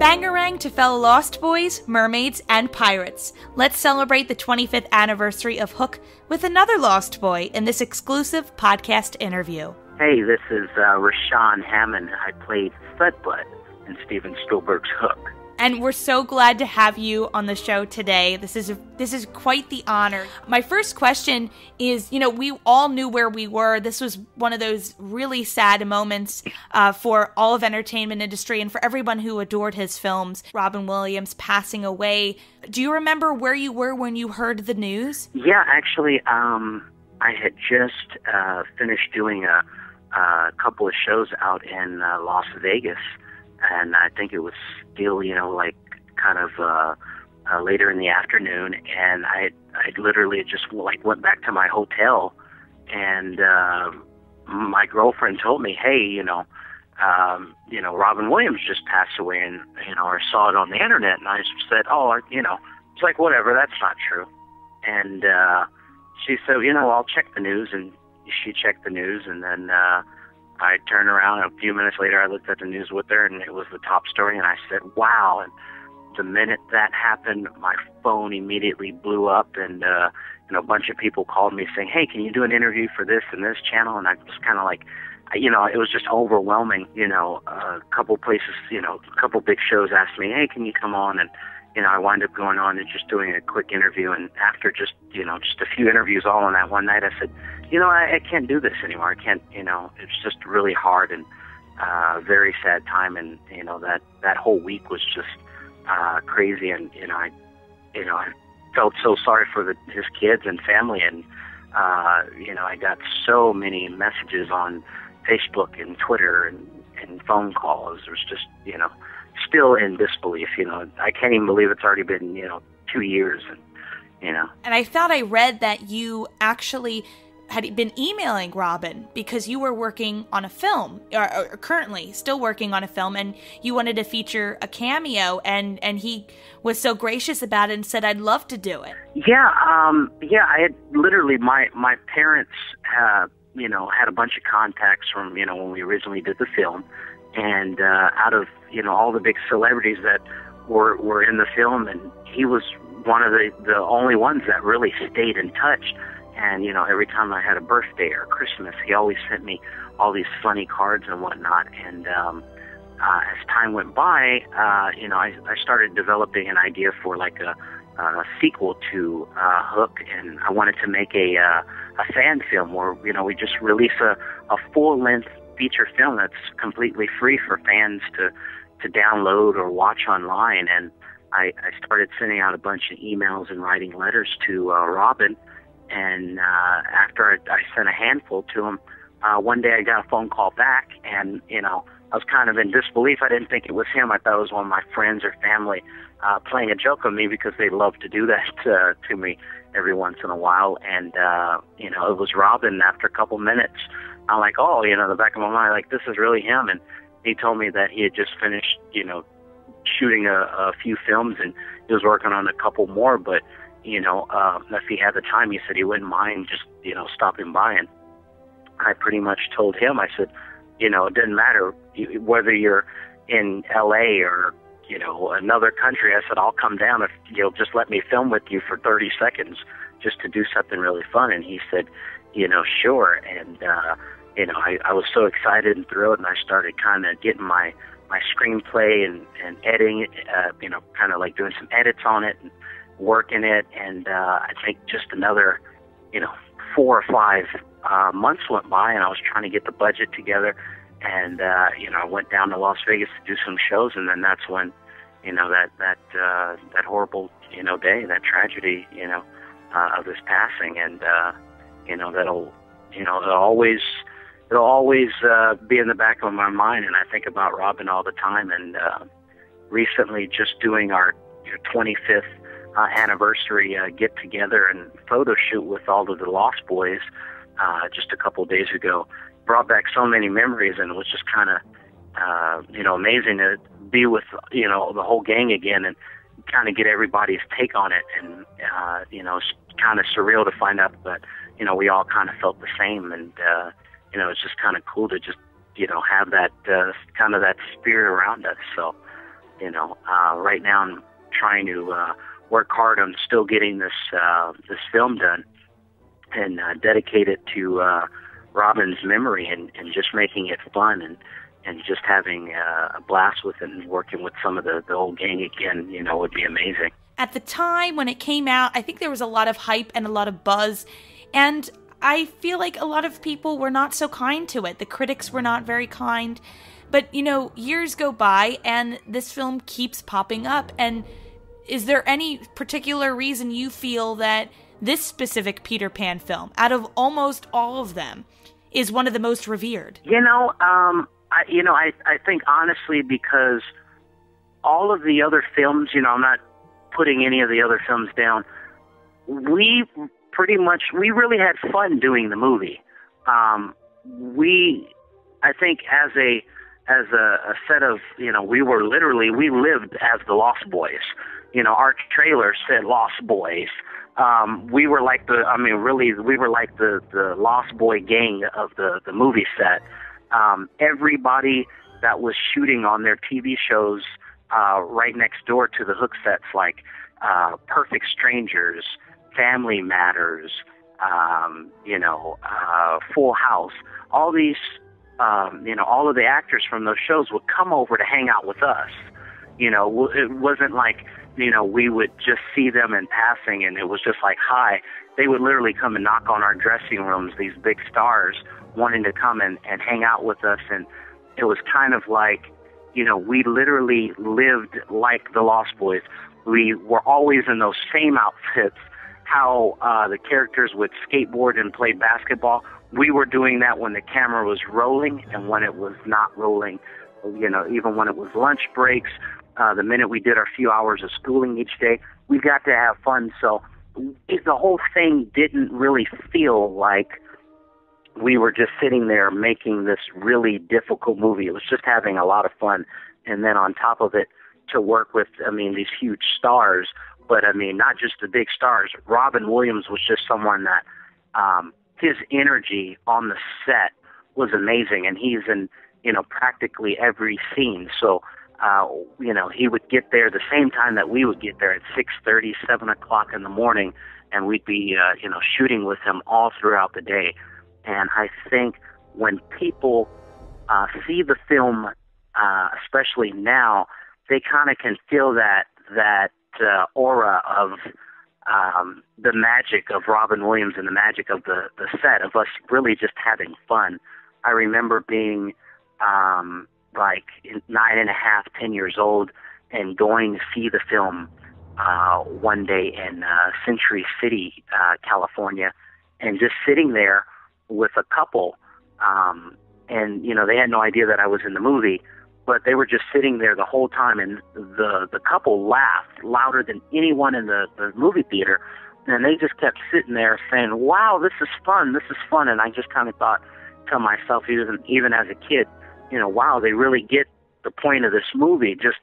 Bangarang to fellow Lost Boys, mermaids, and pirates. Let's celebrate the 25th anniversary of Hook with another Lost Boy in this exclusive podcast interview. Hey, this is Raushan Hammond. I played ThudButt in Steven Spielberg's Hook. And we're so glad to have you on the show today. This is quite the honor. My first question is, we all knew where we were. This was one of those really sad moments for all of entertainment industry and for everyone who adored his films. Robin Williams passing away. Do you remember where you were when you heard the news? Yeah, actually, I had just finished doing a couple of shows out in Las Vegas. And I think it was still, kind of later in the afternoon, and I literally just went back to my hotel, and my girlfriend told me, hey, Robin Williams just passed away, and I saw it on the internet, and I said, it's like, whatever, that's not true. And she said, I'll check the news, and she checked the news, and then I turned around, and a few minutes later I looked at the news with her, and it was the top story, and I said, wow. And the minute that happened, my phone immediately blew up, and a bunch of people called me saying, hey, can you do an interview for this and this channel? And I was kind of like, it was just overwhelming. A couple places, a couple big shows asked me, hey, can you come on? And I wound up going on and just doing a quick interview, and after just a few interviews all on that one night, I said, I can't do this anymore. I can't, it's just really hard and very sad time, and that whole week was just crazy, and I felt so sorry for his kids and family, and I got so many messages on Facebook and Twitter and phone calls. It was just still in disbelief. I can't even believe it's already been 2 years, and And I thought I read that you actually had been emailing Robin because you were working on a film, or currently still working on a film, and you wanted to feature a cameo, and he was so gracious about it and said, I'd love to do it. Yeah, I had literally, my parents, had a bunch of contacts from, when we originally did the film, and out of, all the big celebrities that were in the film, and he was one of the only ones that really stayed in touch. And, every time I had a birthday or Christmas, he always sent me all these funny cards and whatnot. And as time went by, I started developing an idea for like a sequel to Hook, and I wanted to make a fan film where, we just release a full-length feature film that's completely free for fans to download or watch online. And I started sending out a bunch of emails and writing letters to Robin. And after I sent a handful to him, one day I got a phone call back, and, I was kind of in disbelief. I didn't think it was him. I thought it was one of my friends or family playing a joke on me, because they love to do that to me every once in a while. And, it was Robin. After a couple minutes, I'm like, oh, the back of my mind, like, this is really him. And he told me that he had just finished, shooting a few films, and he was working on a couple more, but if he had the time, he said he wouldn't mind just, stopping by. And I pretty much told him, I said, it doesn't matter whether you're in LA or, another country. I said, I'll come down if you'll just let me film with you for 30 seconds just to do something really fun. And he said, sure. And, I was so excited and thrilled, and I started kind of getting my screenplay and editing, kind of like doing some edits on it and working it. And I think just another, 4 or 5 months went by, and I was trying to get the budget together. And, I went down to Las Vegas to do some shows, and then that's when, that horrible, day, that tragedy, of his passing. And, it'll always be in the back of my mind, and I think about Robin all the time. And recently, just doing our 25th anniversary get-together and photo shoot with all of the Lost Boys just a couple days ago brought back so many memories, and it was just kind of amazing to be with the whole gang again and kind of get everybody's take on it. And it's kind of surreal to find out that we all kind of felt the same, and it's just kind of cool to just have that kind of that spirit around us. So Right now I'm trying to work hard on still getting this film done and dedicate it to Robin's memory and just making it fun and just having a blast with it and working with some of the old gang again, would be amazing. At the time when it came out, I think there was a lot of hype and a lot of buzz, and I feel like a lot of people were not so kind to it. The critics were not very kind. But, years go by and this film keeps popping up. And is there any particular reason you feel that this specific Peter Pan film, out of almost all of them, is one of the most revered? I think honestly because all of the other films, I'm not putting any of the other films down, we really had fun doing the movie. I think as a set of, we lived as the Lost Boys. Our trailer said Lost Boys. We were like the Lost Boy gang of the movie set. Everybody that was shooting on their TV shows right next door to the hook sets, like Perfect Strangers, Family Matters, Full House, all these, all of the actors from those shows would come over to hang out with us. It wasn't like, we would just see them in passing and it was just like, hi. They would literally come and knock on our dressing rooms, these big stars wanting to come and hang out with us. And it was kind of like, we literally lived like the Lost Boys. We were always in those same outfits. How the characters would skateboard and play basketball, we were doing that when the camera was rolling and when it was not rolling, even when it was lunch breaks, the minute we did our few hours of schooling each day, we got to have fun. So the whole thing didn't really feel like we were just sitting there making this really difficult movie. It was just having a lot of fun. And then on top of it, to work with, these huge stars, but not just the big stars. Robin Williams was just someone that his energy on the set was amazing, and he's in practically every scene. So he would get there the same time that we would get there at 6:30, 7 o'clock in the morning, and we'd be shooting with him all throughout the day. And I think when people see the film, especially now, they kind of can feel that aura of the magic of Robin Williams and the magic of the set, of us really just having fun. I remember being 9.5, 10 years old and going to see the film one day in Century City, California, and just sitting there with a couple, and they had no idea that I was in the movie, but they were just sitting there the whole time, and the couple laughed louder than anyone in the movie theater, and they just kept sitting there saying, wow, this is fun, and I just kind of thought to myself, even as a kid, wow, they really get the point of this movie, just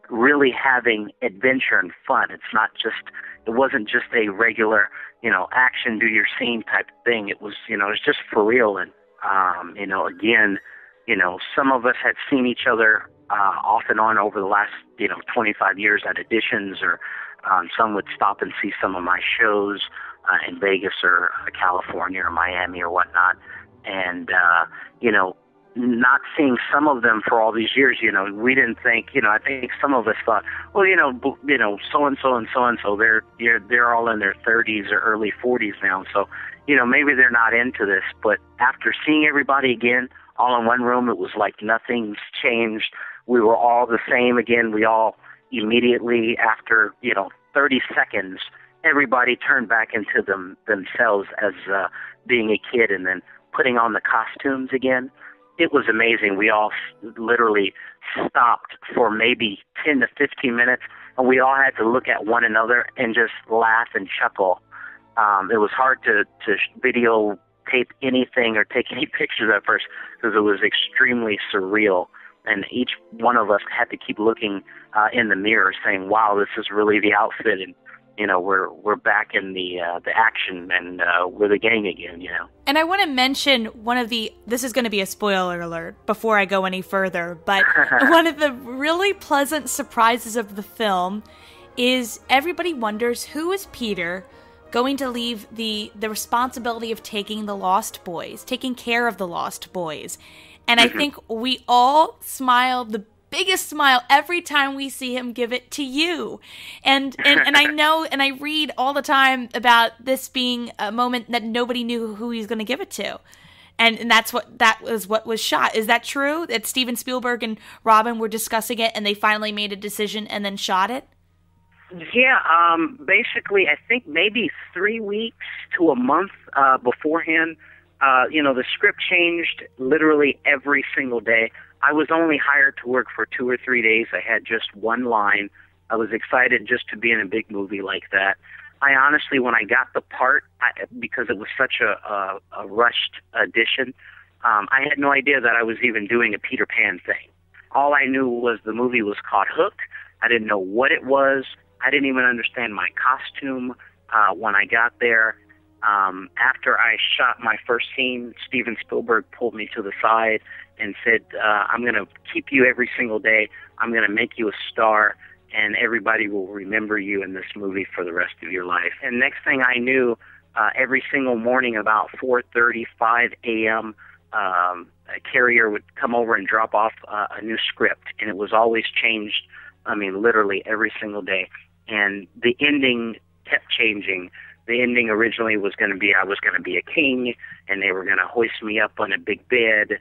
really having adventure and fun. It wasn't just a regular, action, do your scene type thing. It was, it was just for real. And, again, some of us had seen each other off and on over the last, 25 years at auditions, or some would stop and see some of my shows in Vegas or California or Miami or whatnot. And, not seeing some of them for all these years, we didn't think, I think some of us thought, well, so-and-so and so-and-so, they're all in their 30s or early 40s now. So, maybe they're not into this. But after seeing everybody again, all in one room, it was like nothing's changed. We were all the same again. We all immediately, after, 30 seconds, everybody turned back into themselves as being a kid, and then putting on the costumes again. It was amazing. We all literally stopped for maybe 10 to 15 minutes, and we all had to look at one another and just laugh and chuckle. It was hard to videotape anything or take any pictures at first because it was extremely surreal, and each one of us had to keep looking in the mirror saying, wow, this is really the outfit, and we're back in the action, and we're the gang again, And I want to mention this is going to be a spoiler alert before I go any further, but one of the really pleasant surprises of the film is everybody wonders, who is Peter going to leave the responsibility of taking care of the lost boys? And I think we all smile the biggest smile every time we see him give it to you. And I know, and I read all the time about this being a moment that nobody knew who he was going to give it to. And that was what was shot. Is that true? That Steven Spielberg and Robin were discussing it and they finally made a decision and then shot it? Yeah, basically, I think maybe 3 weeks to a month beforehand, the script changed literally every single day. I was only hired to work for 2 or 3 days. I had just one line. I was excited just to be in a big movie like that. I honestly, when I got the part, because it was such a rushed audition, I had no idea that I was even doing a Peter Pan thing. All I knew was the movie was called Hook. I didn't know what it was. I didn't even understand my costume when I got there. After I shot my first scene, Steven Spielberg pulled me to the side and said, I'm going to keep you every single day. I'm going to make you a star, and everybody will remember you in this movie for the rest of your life. And next thing I knew, every single morning about 4:35 a.m., a carrier would come over and drop off a new script, and it was always changed, literally every single day. And the ending kept changing. The ending originally was going to be I was going to be a king, and they were going to hoist me up on a big bed.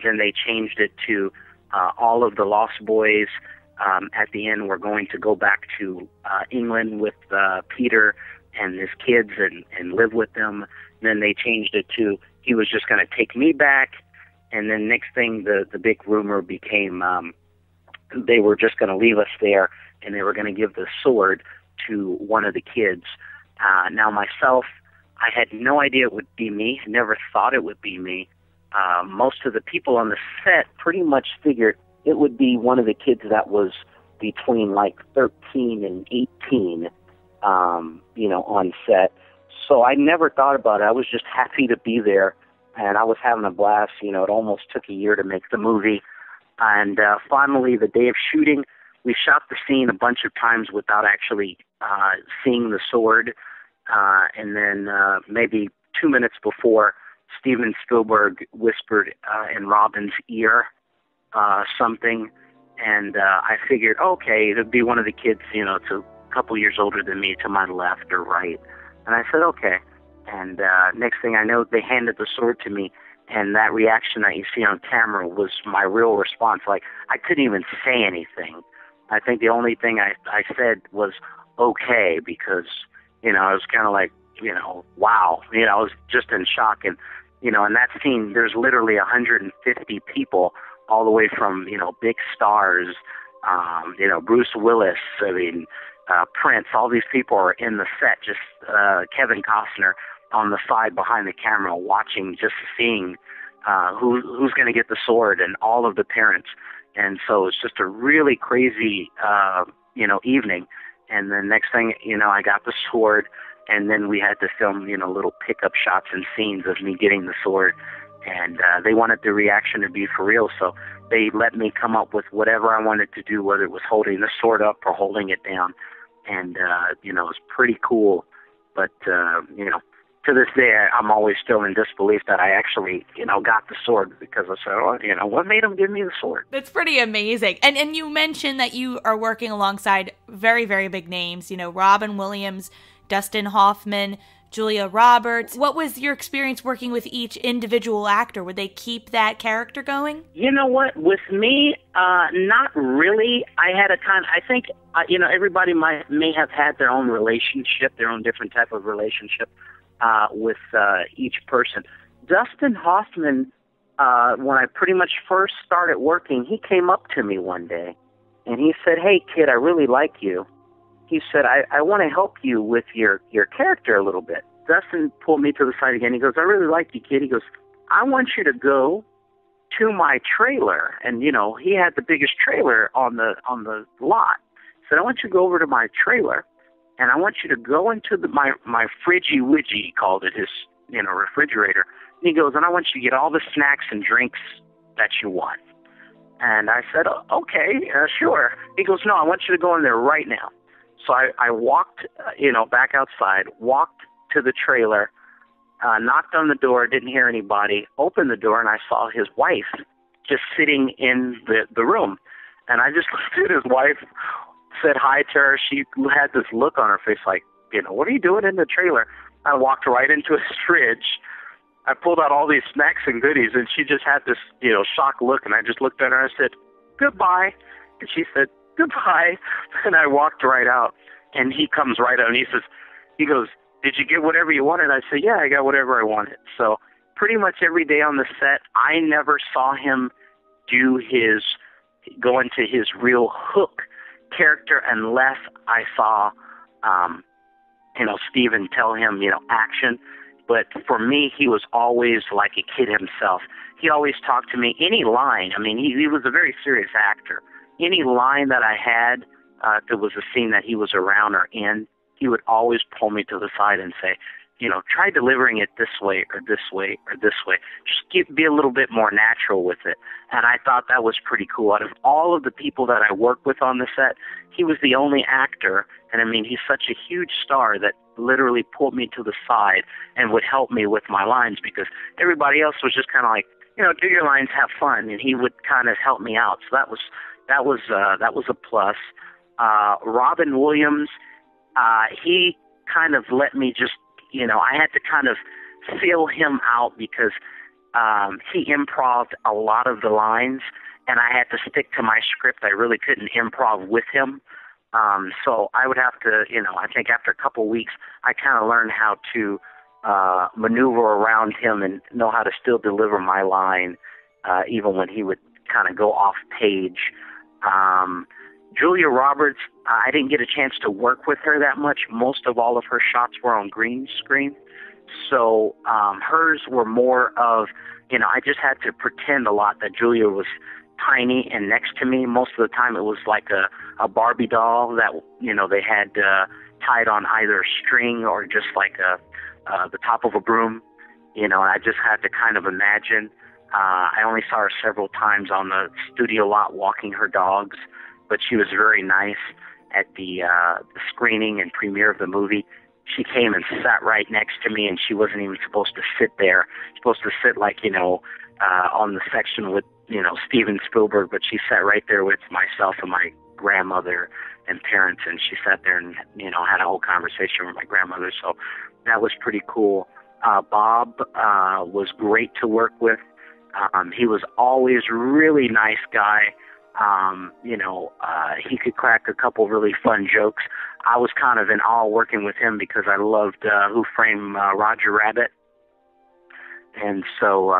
Then they changed it to all of the Lost Boys at the end were going to go back to England with Peter and his kids and live with them. Then they changed it to he was just going to take me back. And then next thing, the big rumor became they were just going to leave us there, and they were going to give the sword to one of the kids. Now myself, I had no idea it would be me. Never thought it would be me. Most of the people on the set pretty much figured it would be one of the kids that was between like 13 and 18, on set. So I never thought about it. I was just happy to be there, and I was having a blast. It almost took a year to make the movie. And finally, the day of shooting, we shot the scene a bunch of times without actually seeing the sword. And then maybe 2 minutes before, Steven Spielberg whispered in Robin's ear something. And I figured, okay, it'd be one of the kids, it's a couple years older than me, to my left or right. And I said, okay. And next thing I know, they handed the sword to me. And that reaction that you see on camera was my real response. Like, I couldn't even say anything. I think the only thing I said was okay, because, I was kind of like, wow. I was just in shock. And, in that scene, there's literally 150 people, all the way from, big stars, Bruce Willis, Prince. All these people are in the set, just Kevin Costner on the side behind the camera watching, just seeing who's going to get the sword, and all of the parents. And so it's just a really crazy, evening. And then next thing, I got the sword, and then we had to film, little pickup shots and scenes of me getting the sword. And they wanted the reaction to be for real, so they let me come up with whatever I wanted to do, whether it was holding the sword up or holding it down. And, it was pretty cool. But, to this day, I'm always still in disbelief that I actually, got the sword, because I said, what made him give me the sword? That's pretty amazing. And you mentioned that you are working alongside very, very big names, Robin Williams, Dustin Hoffman, Julia Roberts. What was your experience working with each individual actor? Would they keep that character going? You know what? With me, not really. I think, everybody may have had their own relationship, their own different type of relationship with each person. Dustin Hoffman, when I pretty much first started working, he came up to me one day, and he said, "Hey, kid, I really like you." He said, I want to help you with your character a little bit. Dustin pulled me to the side again. He goes, "I really like you, kid." He goes, "I want you to go to my trailer." And, he had the biggest trailer on the lot. He said, "I want you to go over to my trailer, and I want you to go into my fridgy-widgy, he called it, his, refrigerator. And he goes, and I want you to get all the snacks and drinks that you want. And I said, okay, sure. He goes, no, I want you to go in there right now. So I walked, back outside, walked to the trailer, knocked on the door, didn't hear anybody, opened the door, and I saw his wife just sitting in the room. And I just looked at his wife, said hi to her. She had this look on her face like, what are you doing in the trailer? I walked right into his fridge. I pulled out all these snacks and goodies, and she just had this, shocked look, and I just looked at her and I said, goodbye. And she said, goodbye. And I walked right out, and he comes right out, and he goes, did you get whatever you wanted? I said, yeah, I got whatever I wanted. So pretty much every day on the set, I never saw him go into his real Hook character unless I saw, Steven tell him, action. But for me, he was always like a kid himself. He always talked to me. Any line, he was a very serious actor. Any line that I had, there was a scene that he was around or in, he would always pull me to the side and say, try delivering it this way or this way or this way. Just be a little bit more natural with it. And I thought that was pretty cool. Out of all of the people that I worked with on the set, he was the only actor, and he's such a huge star that literally pulled me to the side and would help me with my lines, because everybody else was just kind of like, do your lines, have fun, and he would kind of help me out. So that was a plus. Robin Williams, he kind of let me just, I had to kind of feel him out because he improv'd a lot of the lines, and I had to stick to my script. I really couldn't improv with him. So I would have to, I think after a couple weeks, I kind of learned how to maneuver around him and know how to still deliver my line, even when he would kind of go off page. Julia Roberts, I didn't get a chance to work with her that much. Most of all of her shots were on green screen. So hers were more of, I just had to pretend a lot that Julia was tiny and next to me. Most of the time it was like a Barbie doll that, they had tied on either a string or just like the top of a broom. I just had to kind of imagine. I only saw her several times on the studio lot walking her dogs, but she was very nice at the screening and premiere of the movie. She came and sat right next to me, and she wasn't even supposed to sit there. She's supposed to sit like, on the section with, Steven Spielberg, but she sat right there with myself and my grandmother and parents, and she sat there and, had a whole conversation with my grandmother. So that was pretty cool. Bob was great to work with. He was always really nice guy. He could crack a couple really fun jokes. I was kind of in awe working with him because I loved Who Framed Roger Rabbit. And so,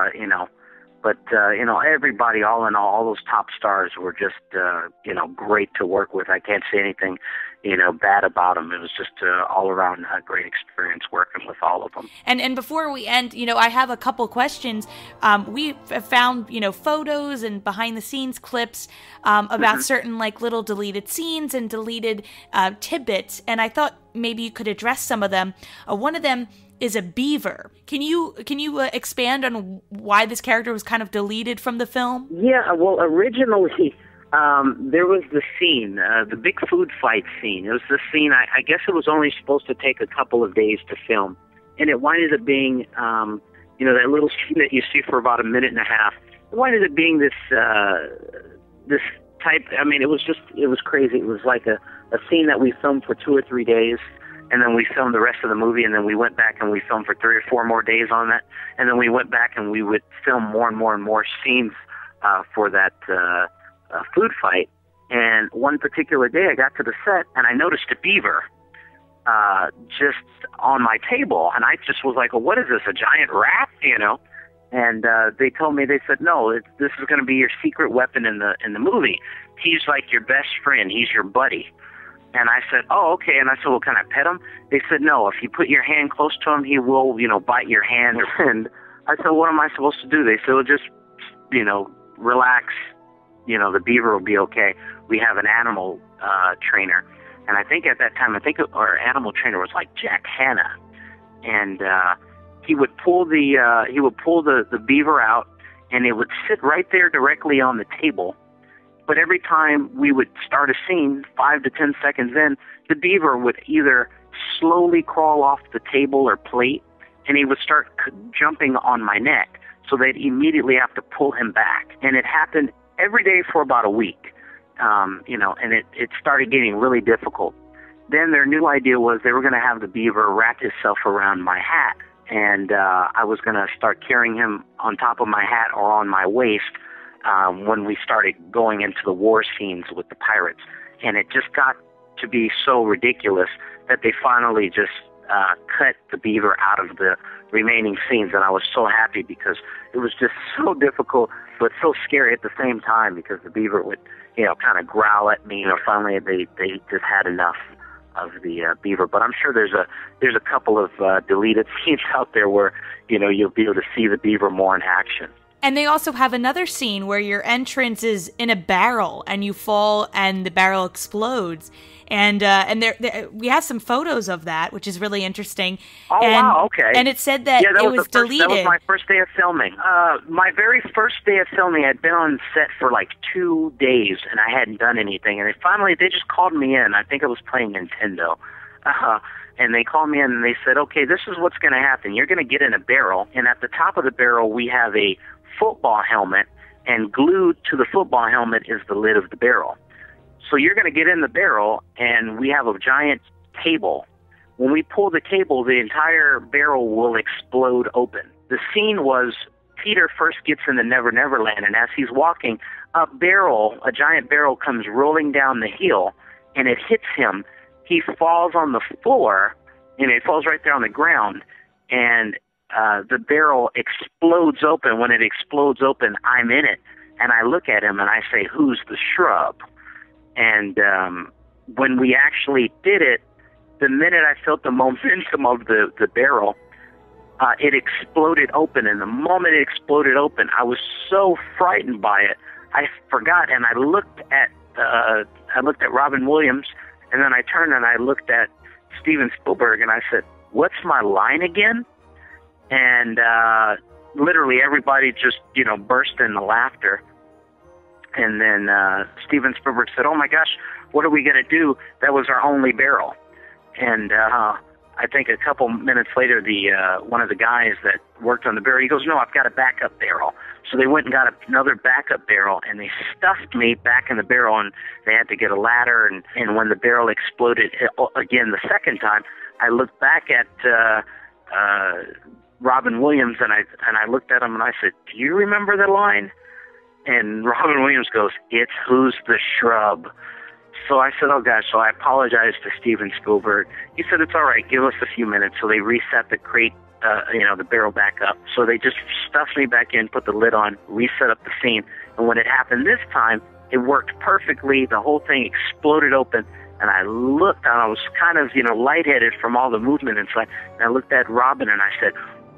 everybody, all in all those top stars were just, great to work with. I can't say anything, bad about them. It was just all around a great experience working with all of them. And before we end, I have a couple questions. We found, photos and behind the scenes clips about certain like little deleted scenes and deleted tidbits. And I thought maybe you could address some of them. One of them is a beaver. Can you expand on why this character was kind of deleted from the film? Yeah, well, originally there was the scene, the big food fight scene. It was the scene, I guess it was only supposed to take a couple of days to film. And it winded up being, that little scene that you see for about a minute and a half. It winded up being this type, it was crazy. It was like a scene that we filmed for 2 or 3 days. And then we filmed the rest of the movie, and then we went back and we filmed for 3 or 4 more days on that. And then we went back and we would film more and more and more scenes for that food fight. And one particular day I got to the set, and I noticed a beaver just on my table. And I just was like, well, what is this, a giant rat, And they told me, they said, no, this is going to be your secret weapon in the movie. He's like your best friend. He's your buddy. And I said, oh, okay. And I said, well, can I pet him? They said, no, if you put your hand close to him, he will, bite your hand. And I said, what am I supposed to do? They said, well, just, relax. The beaver will be okay. We have an animal trainer. And I think at that time, our animal trainer was like Jack Hanna, and he would pull the beaver out, and it would sit right there directly on the table. But every time we would start a scene, 5 to 10 seconds in, the beaver would either slowly crawl off the table or plate, and he would start jumping on my neck. So they'd immediately have to pull him back. And it happened every day for about a week, and it started getting really difficult. Then their new idea was they were going to have the beaver wrap himself around my hat, and I was going to start carrying him on top of my hat or on my waist when we started going into the war scenes with the pirates. And it just got to be so ridiculous that they finally just cut the beaver out of the remaining scenes, and I was so happy because it was just so difficult but so scary at the same time, because the beaver would, kind of growl at me, finally they just had enough of the beaver. But I'm sure there's a couple of deleted scenes out there where, you'll be able to see the beaver more in action. And they also have another scene where your entrance is in a barrel and you fall and the barrel explodes. And there we have some photos of that, which is really interesting. Oh, wow, okay. And it said that it was deleted. That was my first day of filming. My very first day of filming, I'd been on set for like 2 days, and I hadn't done anything. And they just called me in. I think I was playing Nintendo. And they called me in, and they said, okay, this is what's going to happen. You're going to get in a barrel, and at the top of the barrel, we have a football helmet, and glued to the football helmet is the lid of the barrel. So you're going to get in the barrel, and we have a giant cable. When we pull the cable, the entire barrel will explode open. The scene was Peter first gets in the Never Never Land, and as he's walking, a giant barrel comes rolling down the hill, and it hits him. He falls on the floor, and it falls right there on the ground, and the barrel explodes open. When it explodes open, I'm in it, and I look at him, and I say, "Who's the shrub?" And when we actually did it, the minute I felt the momentum of the barrel, it exploded open. And the moment it exploded open, I was so frightened by it, I forgot. And I looked at Robin Williams, and then I turned and I looked at Steven Spielberg, and I said, "What's my line again?" And literally everybody just burst into laughter. And then Steven Spielberg said, "Oh my gosh, what are we going to do? That was our only barrel." And I think a couple minutes later, one of the guys that worked on the barrel, he goes, "No, I've got a backup barrel." So they went and got another backup barrel, and they stuffed me back in the barrel, and they had to get a ladder. And when the barrel exploded again the second time, I looked back at Robin Williams, and I looked at him, and I said, "Do you remember the line?" And Robin Williams goes, "It's who's the shrub." So I said, "Oh gosh." So I apologized to Steven Spielberg. He said, "It's all right. Give us a few minutes." So they reset the crate, the barrel back up. So they just stuffed me back in, put the lid on, reset up the scene. And when it happened this time, it worked perfectly. The whole thing exploded open. And I looked, and I was kind of, lightheaded from all the movement inside. And I looked at Robin, and I said,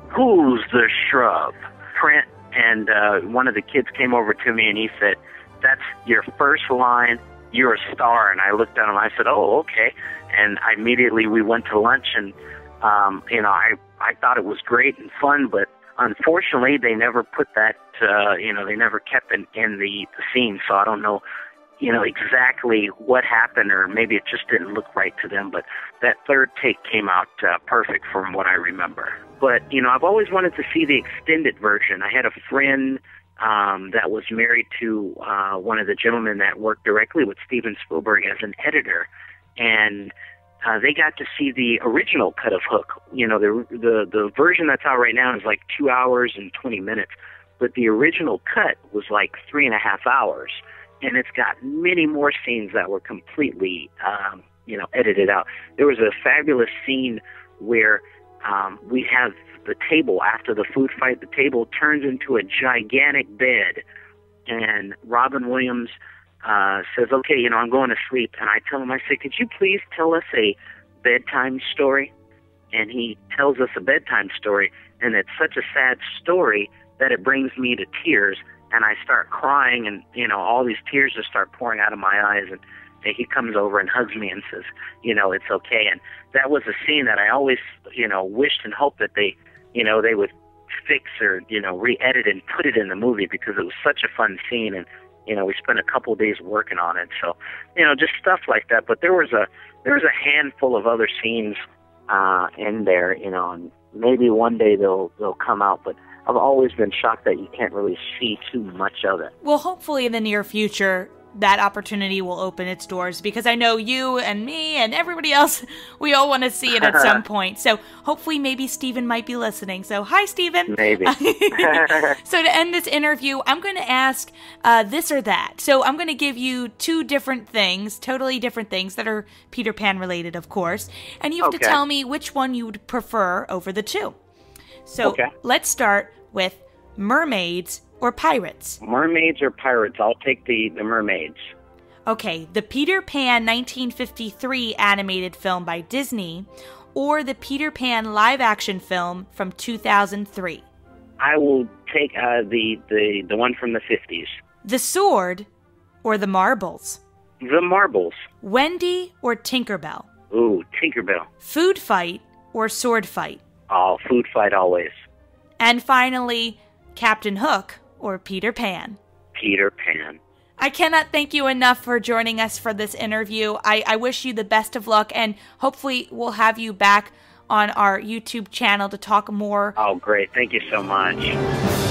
"Who's the shrub?" Trent and one of the kids came over to me, and he said, "That's your first line. You're a star." And I looked at him, and I said, "Oh, okay." And we went to lunch, and I thought it was great and fun, but unfortunately, they never put that. They never kept it in the scene, so I don't know. Exactly what happened, or maybe it just didn't look right to them, but that third take came out perfect from what I remember. But, I've always wanted to see the extended version. I had a friend that was married to one of the gentlemen that worked directly with Steven Spielberg as an editor, and they got to see the original cut of Hook. The version that's out right now is like 2 hours and 20 minutes, but the original cut was like 3.5 hours. And it's got many more scenes that were completely, edited out. There was a fabulous scene where we have the table, after the food fight, the table turns into a gigantic bed. And Robin Williams says, "Okay, I'm going to sleep." And I tell him, I say, "Could you please tell us a bedtime story?" And he tells us a bedtime story. And it's such a sad story that it brings me to tears. And I start crying, and, all these tears just start pouring out of my eyes. he comes over and hugs me and says, you know, it's okay. And that was a scene that I always, you know, wished and hoped that they, you know, they would fix or, you know, re-edit and put it in the movie, because it was such a fun scene. And, you know, we spent a couple of days working on it. So, you know, just stuff like that. But there was a handful of other scenes in there, you know, and maybe one day they'll come out, but I've always been shocked that you can't really see too much of it. Well, hopefully in the near future, that opportunity will open its doors, because I know you and me and everybody else, we all want to see it at some point. So hopefully maybe Steven might be listening. So hi, Steven. Maybe. So to end this interview, I'm going to ask this or that. So I'm going to give you two different things, totally different things that are Peter Pan related, of course. And you have to tell me which one you would prefer over the two. So let's start with mermaids or pirates? Mermaids or pirates? I'll take the mermaids. Okay, the Peter Pan 1953 animated film by Disney, or the Peter Pan live-action film from 2003? I will take the one from the 50s. The sword or the marbles? The marbles. Wendy or Tinkerbell? Ooh, Tinkerbell. Food fight or sword fight? Oh, food fight always. And finally, Captain Hook or Peter Pan? Peter Pan. I cannot thank you enough for joining us for this interview. I wish you the best of luck, and hopefully we'll have you back on our YouTube channel to talk more. Oh, great. Thank you so much.